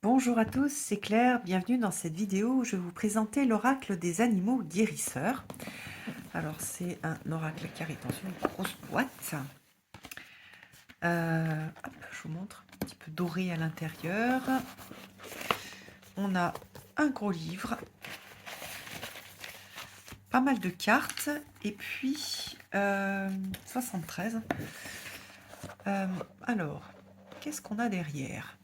Bonjour à tous, c'est Claire, bienvenue dans cette vidéo où je vais vous présenter l'oracle des animaux guérisseurs. Alors c'est un oracle qui arrive dans une grosse boîte. Hop, je vous montre, un petit peu doré à l'intérieur. On a un gros livre, pas mal de cartes, et puis 73. Alors, qu'est-ce qu'on a derrière?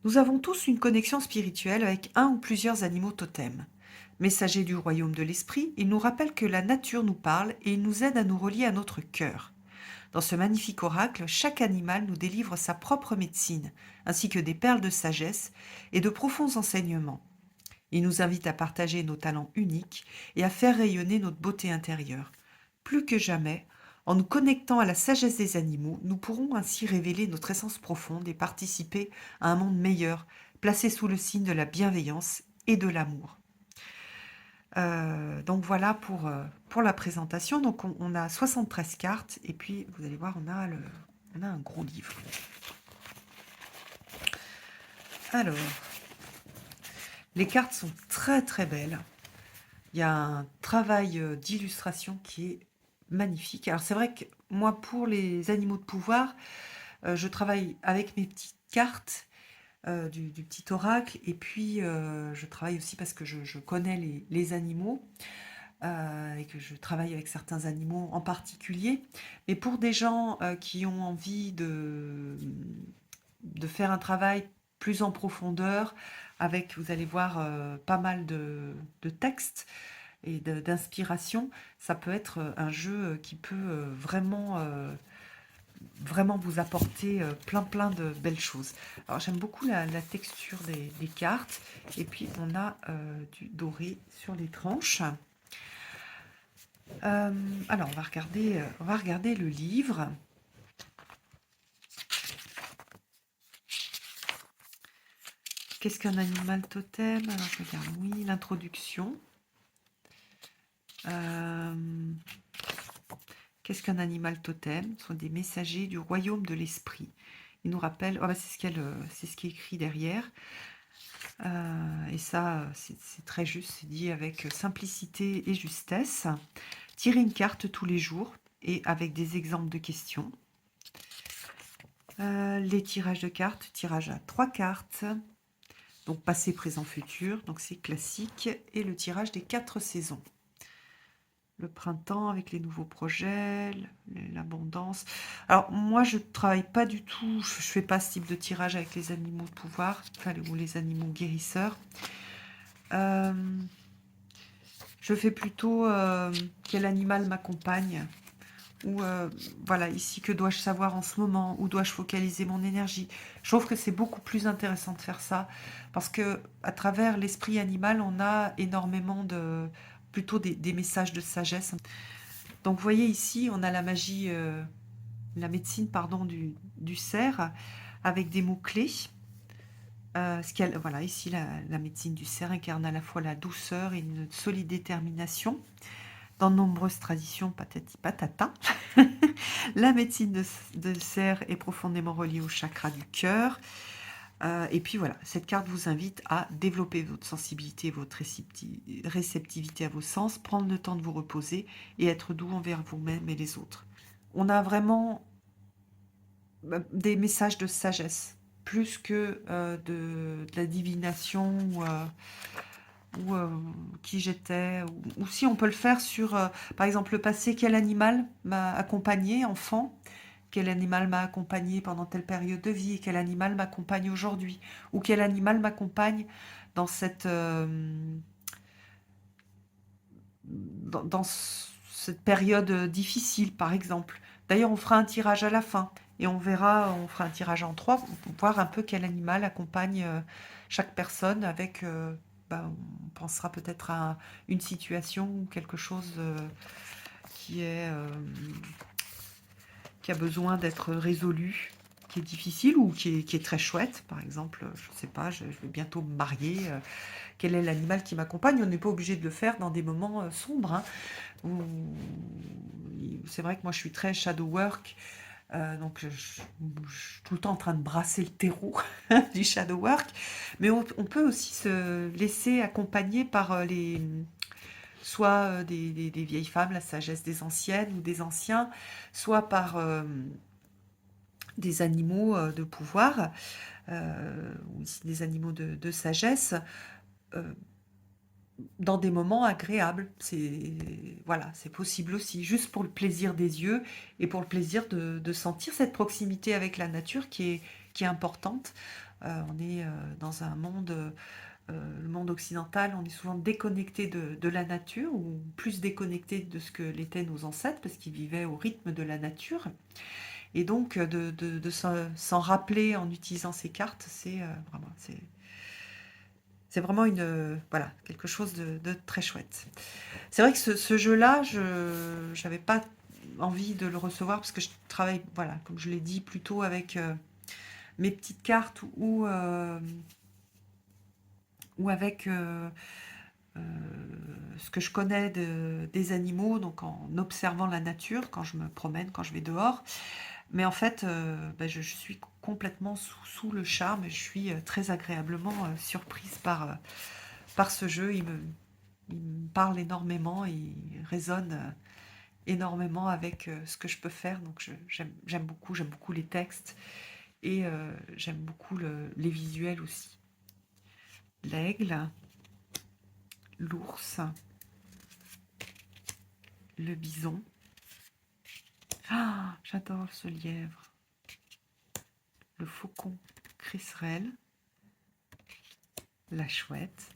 Nous avons tous une connexion spirituelle avec un ou plusieurs animaux totems. Messagers du royaume de l'esprit, ils nous rappellent que la nature nous parle et ils nous aident à nous relier à notre cœur. Dans ce magnifique oracle, chaque animal nous délivre sa propre médecine, ainsi que des perles de sagesse et de profonds enseignements. Il nous invite à partager nos talents uniques et à faire rayonner notre beauté intérieure. Plus que jamais, en nous connectant à la sagesse des animaux, nous pourrons ainsi révéler notre essence profonde et participer à un monde meilleur, placé sous le signe de la bienveillance et de l'amour. Donc voilà pour la présentation. Donc on a 73 cartes et puis vous allez voir, on a un gros livre. Alors, les cartes sont très très belles. Il y a un travail d'illustration qui est magnifique. Alors c'est vrai que moi, pour les animaux de pouvoir, je travaille avec mes petites cartes du petit oracle et puis je travaille aussi parce que je connais les animaux. Et que je travaille avec certains animaux en particulier. Mais pour des gens qui ont envie de faire un travail plus en profondeur, avec, vous allez voir, pas mal de textes et d'inspiration, ça peut être un jeu qui peut vraiment vous apporter plein de belles choses. Alors j'aime beaucoup la texture des cartes, et puis on a du doré sur les tranches. Alors, on va regarder le livre. Qu'est-ce qu'un animal totem? Alors, je regarde, oui, l'introduction. Qu'est-ce qu'un animal totem? Ce sont des messagers du royaume de l'esprit. Ils nous rappellent, oh bah, c'est ce qui est écrit derrière. Et ça, c'est très juste, c'est dit avec simplicité et justesse. Tirer une carte tous les jours et avec des exemples de questions. Les tirages de cartes, tirage à 3 cartes. Donc passé, présent, futur, donc c'est classique. Et le tirage des 4 saisons. Le printemps avec les nouveaux projets, l'abondance. Alors moi je travaille pas du tout, je fais pas ce type de tirage avec les animaux de pouvoir, enfin, ou les animaux guérisseurs. Euh, je fais plutôt quel animal m'accompagne. Ou voilà, ici, que dois-je savoir en ce moment? Où dois-je focaliser mon énergie? Je trouve que c'est beaucoup plus intéressant de faire ça parce que à travers l'esprit animal, on a énormément plutôt des messages de sagesse. Donc, vous voyez ici, on a la magie, la médecine, pardon, du cerf avec des mots-clés. Voilà, ici, la médecine du cerf incarne à la fois la douceur et une solide détermination. Dans de nombreuses traditions, patati patata, la médecine de cerf est profondément reliée au chakra du cœur. Et puis voilà, cette carte vous invite à développer votre sensibilité, votre réceptivité à vos sens, prendre le temps de vous reposer et être doux envers vous-même et les autres. On a vraiment des messages de sagesse, plus que de la divination ou qui j'étais, ou si on peut le faire sur, par exemple, le passé, quel animal m'a accompagné enfant, quel animal m'a accompagné pendant telle période de vie, quel animal m'accompagne aujourd'hui, ou quel animal m'accompagne dans cette période difficile, par exemple. D'ailleurs, on fera un tirage à la fin et on verra, on fera un tirage en trois pour voir un peu quel animal accompagne chaque personne avec, on pensera peut-être à une situation ou quelque chose qui est, qui a besoin d'être résolu, qui est difficile ou qui est très chouette. Par exemple, je ne sais pas, je vais bientôt me marier. Quel est l'animal qui m'accompagne? On n'est pas obligé de le faire dans des moments sombres, hein. C'est vrai que moi je suis très shadow work, Donc je suis tout le temps en train de brasser le terreau du shadow work. Mais on peut aussi se laisser accompagner par soit des vieilles femmes, la sagesse des anciennes ou des anciens, soit par des animaux de pouvoir, ou aussi des animaux de sagesse, euh, dans des moments agréables. Voilà, c'est possible aussi, juste pour le plaisir des yeux et pour le plaisir de sentir cette proximité avec la nature qui est importante. On est dans un monde, le monde occidental, on est souvent déconnecté de la nature, ou plus déconnecté de ce que l'étaient nos ancêtres, parce qu'ils vivaient au rythme de la nature. Et donc, de s'en rappeler en utilisant ces cartes, c'est vraiment voilà, quelque chose de très chouette. C'est vrai que ce jeu-là, je n'avais pas envie de le recevoir parce que je travaille, voilà, comme je l'ai dit, plutôt avec mes petites cartes ou avec euh, ce que je connais des animaux, donc en observant la nature quand je me promène, quand je vais dehors. Mais en fait, ben, je suis complètement sous le charme et je suis très agréablement surprise par ce jeu. Il me parle énormément, il résonne énormément avec ce que je peux faire. Donc j'aime beaucoup les textes et j'aime beaucoup les visuels aussi. L'aigle, l'ours, le bison. Ah, j'adore ce lièvre. Le faucon crisserelle, la chouette.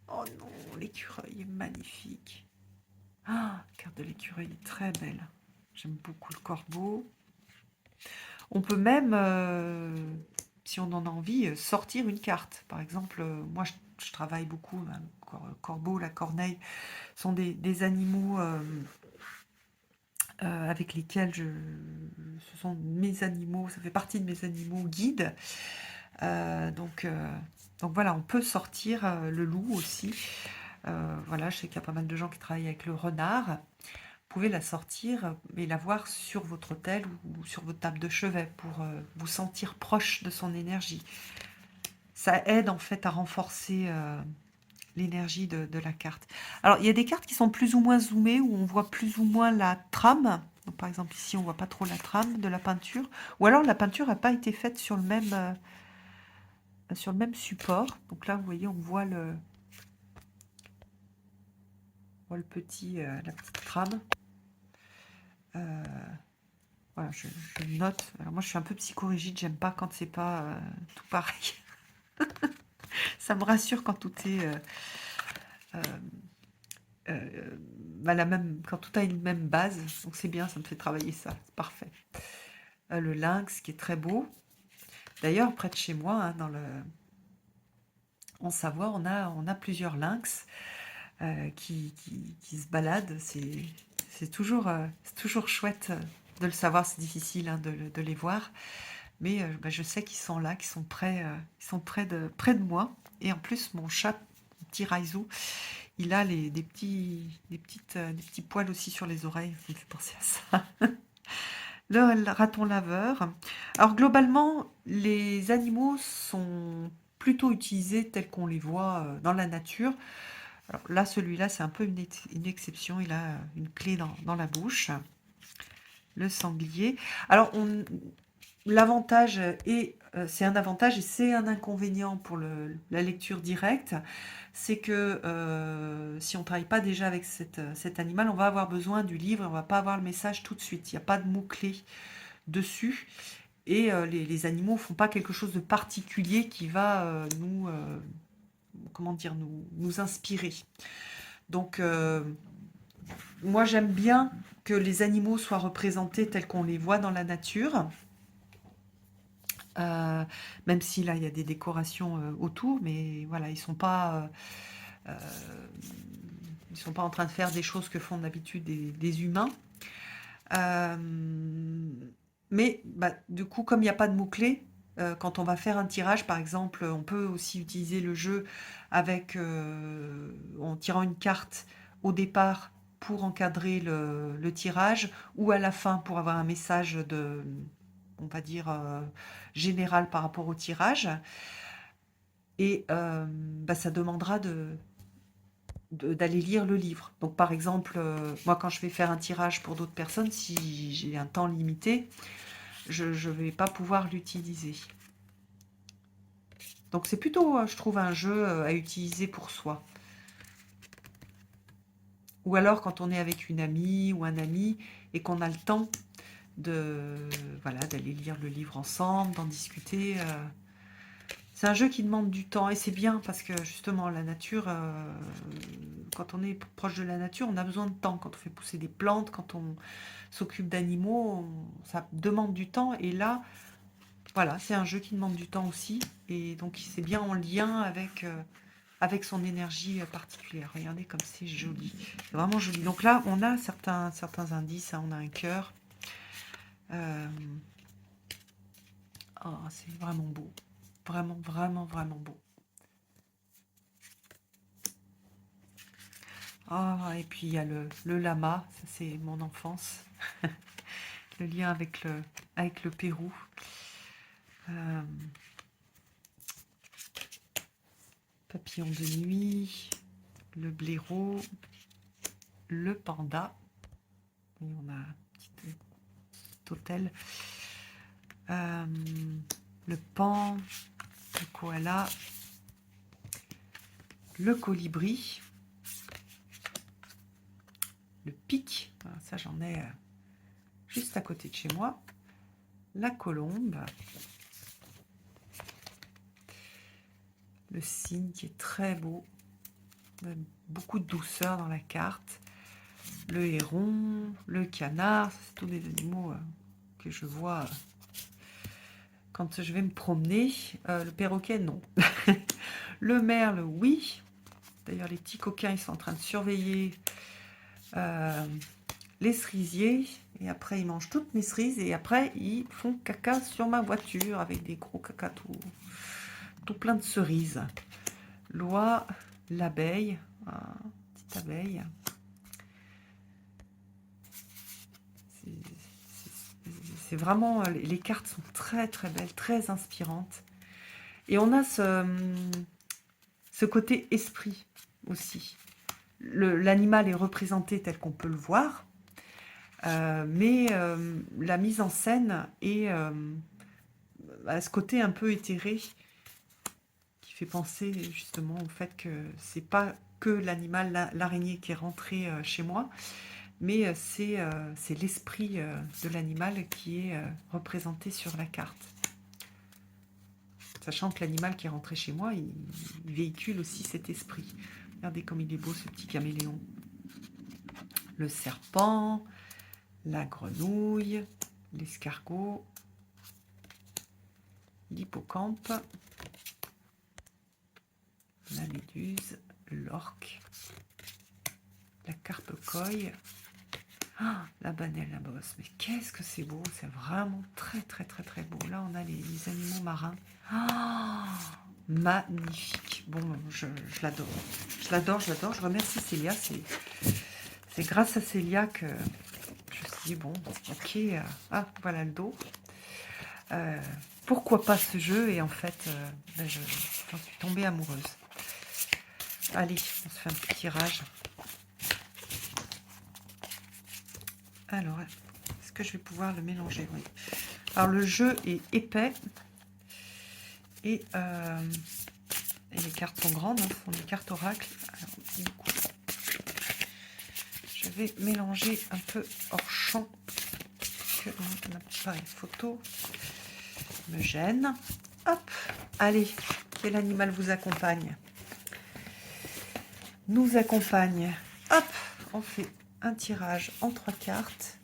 Oh non, l'écureuil est magnifique. Ah, la carte de l'écureuil est très belle. J'aime beaucoup le corbeau. On peut même, si on en a envie, sortir une carte. Par exemple, moi je travaille beaucoup, hein, le corbeau, la corneille sont des animaux avec lesquels ce sont mes animaux, ça fait partie de mes animaux guides. Donc voilà, on peut sortir le loup aussi. Voilà, je sais qu'il y a pas mal de gens qui travaillent avec le renard. Vous pouvez la sortir et la voir sur votre autel ou sur votre table de chevet pour vous sentir proche de son énergie. Ça aide en fait à renforcer l'énergie de la carte. Alors, il y a des cartes qui sont plus ou moins zoomées, où on voit plus ou moins la trame. Donc, par exemple, ici, on voit pas trop la trame de la peinture. Ou alors, la peinture n'a pas été faite sur le même support. Donc là, vous voyez, on voit la petite trame. Voilà, je note. Alors moi, je suis un peu psychorigide, j'aime pas quand c'est pas tout pareil. Ça me rassure quand tout est euh, quand tout a une même base. Donc c'est bien, ça me fait travailler ça. C'est parfait. Le lynx qui est très beau. D'ailleurs, près de chez moi, hein, en Savoie, on a plusieurs lynx qui se baladent. C'est toujours chouette de le savoir. C'est difficile hein, de les voir. Mais bah, je sais qu'ils sont là, qu'ils sont ils sont près de moi. Et en plus, mon chat, mon petit Raizo, il a des petits poils aussi sur les oreilles. Ça me fait penser à ça. Le raton laveur. Alors globalement, les animaux sont plutôt utilisés tels qu'on les voit dans la nature. Alors là, celui-là, c'est un peu une exception. Il a une clé dans la bouche. Le sanglier. Alors, l'avantage c'est un avantage et c'est un inconvénient pour la lecture directe, c'est que si on ne travaille pas déjà avec cet animal, on va avoir besoin du livre, on ne va pas avoir le message tout de suite. Il n'y a pas de mots-clés dessus et les animaux ne font pas quelque chose de particulier qui va comment dire, nous inspirer. Donc, moi j'aime bien que les animaux soient représentés tels qu'on les voit dans la nature. Même si là il y a des décorations autour, mais voilà, ils sont pas en train de faire des choses que font d'habitude des humains. Euh, mais bah, du coup, comme il n'y a pas de mots-clés, quand on va faire un tirage, par exemple, on peut aussi utiliser le jeu en tirant une carte au départ pour encadrer le tirage, ou à la fin pour avoir un message de, on va dire, général par rapport au tirage. Et bah, ça demandera d'aller lire le livre. Donc par exemple, moi quand je vais faire un tirage pour d'autres personnes, si j'ai un temps limité, je ne vais pas pouvoir l'utiliser. Donc c'est plutôt, je trouve, un jeu à utiliser pour soi. Ou alors quand on est avec une amie ou un ami et qu'on a le temps voilà, d'aller lire le livre ensemble, d'en discuter. C'est un jeu qui demande du temps et c'est bien parce que justement la nature, quand on est proche de la nature, on a besoin de temps. Quand on fait pousser des plantes, quand on s'occupe d'animaux, ça demande du temps. Et là, voilà, c'est un jeu qui demande du temps aussi. Et donc c'est bien en lien avec son énergie particulière. Regardez comme c'est joli. C'est vraiment joli. Donc là, on a certains indices. Hein. On a un cœur. Oh, c'est vraiment beau. Vraiment, vraiment, vraiment beau. Ah, et puis il y a le lama, ça c'est mon enfance. Le lien avec le Pérou. Papillon de nuit, le blaireau, le panda. Et on a un petit hôtel. Le pan, le koala, le colibri, le pic, voilà, ça j'en ai juste à côté de chez moi, la colombe, le cygne qui est très beau, beaucoup de douceur dans la carte, le héron, le canard, c'est tous des animaux que je vois quand je vais me promener. Le perroquet, non. Le merle, oui. D'ailleurs, les petits coquins, ils sont en train de surveiller les cerisiers. Et après, ils mangent toutes mes cerises. Et après, ils font caca sur ma voiture avec des gros caca tout plein de cerises. L'oie, l'abeille, petite abeille. C'est vraiment, les cartes sont très très belles, très inspirantes. Et on a ce côté esprit aussi. L'animal est représenté tel qu'on peut le voir, mais la mise en scène est à ce côté un peu éthéré qui fait penser justement au fait que c'est pas que l'animal, l'araignée qui est rentrée chez moi, mais c'est l'esprit de l'animal qui est représenté sur la carte. Sachant que l'animal qui est rentré chez moi, il véhicule aussi cet esprit. Regardez comme il est beau ce petit caméléon. Le serpent, la grenouille, l'escargot, l'hippocampe, la méduse, l'orque, la carpe-coille, la banelle, la bosse. Mais qu'est-ce que c'est beau, c'est vraiment très très très très beau. Là on a les animaux marins. Magnifique. Bon, je l'adore. Je l'adore, je l'adore. Je remercie Célia. C'est grâce à Célia que je me suis dit, bon, ok, voilà le dos. Pourquoi pas ce jeu? Et en fait, j'en suis tombée amoureuse. Allez, on se fait un petit tirage. Alors, est-ce que je vais pouvoir le mélanger? Oui. Alors, le jeu est épais. Et les cartes sont grandes, hein, ce sont des cartes oracles. Alors, du coup, je vais mélanger un peu hors champ. Que mon appareil photo me gêne. Hop, allez, quel animal vous accompagne? Nous accompagne. Hop, on fait un tirage en 3 cartes.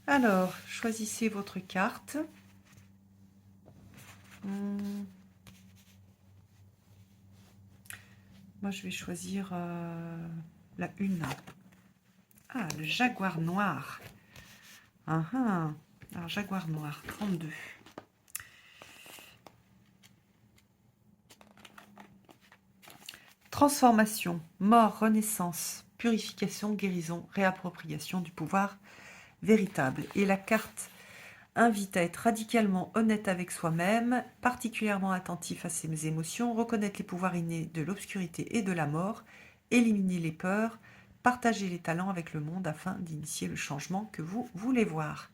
Alors, choisissez votre carte. Moi, je vais choisir la une. Ah, le jaguar noir. Ah, ah. Alors, jaguar noir, 32. Transformation, mort, renaissance, purification, guérison, réappropriation du pouvoir véritable. Et la carte invite à être radicalement honnête avec soi-même, particulièrement attentif à ses émotions, reconnaître les pouvoirs innés de l'obscurité et de la mort, éliminer les peurs, partager les talents avec le monde afin d'initier le changement que vous voulez voir.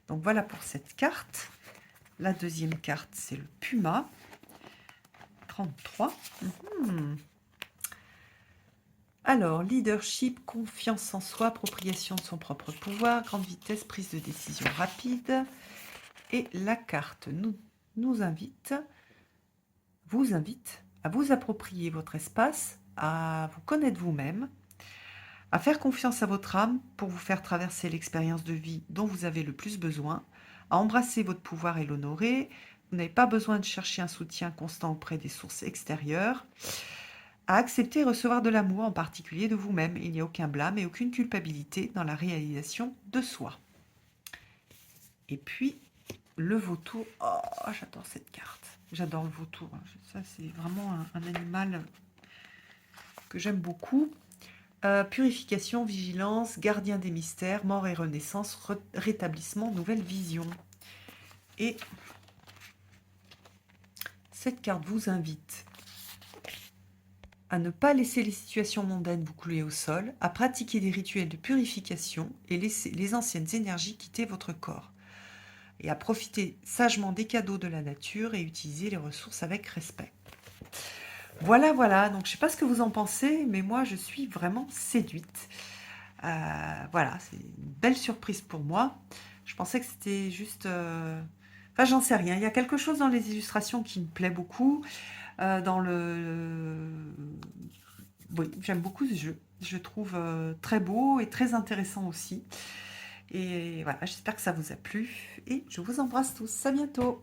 Donc voilà pour cette carte. La deuxième carte, c'est le Puma. 33. Alors, leadership, confiance en soi, appropriation de son propre pouvoir, grande vitesse, prise de décision rapide. Et la carte vous invite à vous approprier votre espace, à vous connaître vous-même, à faire confiance à votre âme pour vous faire traverser l'expérience de vie dont vous avez le plus besoin, à embrasser votre pouvoir et l'honorer. Vous n'avez pas besoin de chercher un soutien constant auprès des sources extérieures, à accepter et recevoir de l'amour, en particulier de vous-même. Il n'y a aucun blâme et aucune culpabilité dans la réalisation de soi. Et puis, le vautour. Oh, j'adore cette carte. J'adore le vautour. Ça, c'est vraiment un animal que j'aime beaucoup. Purification, vigilance, gardien des mystères, mort et renaissance, rétablissement, nouvelle vision. Et cette carte vous invite à ne pas laisser les situations mondaines vous clouer au sol, à pratiquer des rituels de purification et laisser les anciennes énergies quitter votre corps, et à profiter sagement des cadeaux de la nature et utiliser les ressources avec respect. Voilà, voilà, donc je ne sais pas ce que vous en pensez, mais moi je suis vraiment séduite. Voilà, c'est une belle surprise pour moi. Je pensais que c'était juste... Enfin, j'en sais rien. Il y a quelque chose dans les illustrations qui me plaît beaucoup. Dans le... Oui, j'aime beaucoup ce jeu. Je le trouve très beau et très intéressant aussi. Et voilà, j'espère que ça vous a plu. Et je vous embrasse tous. À bientôt.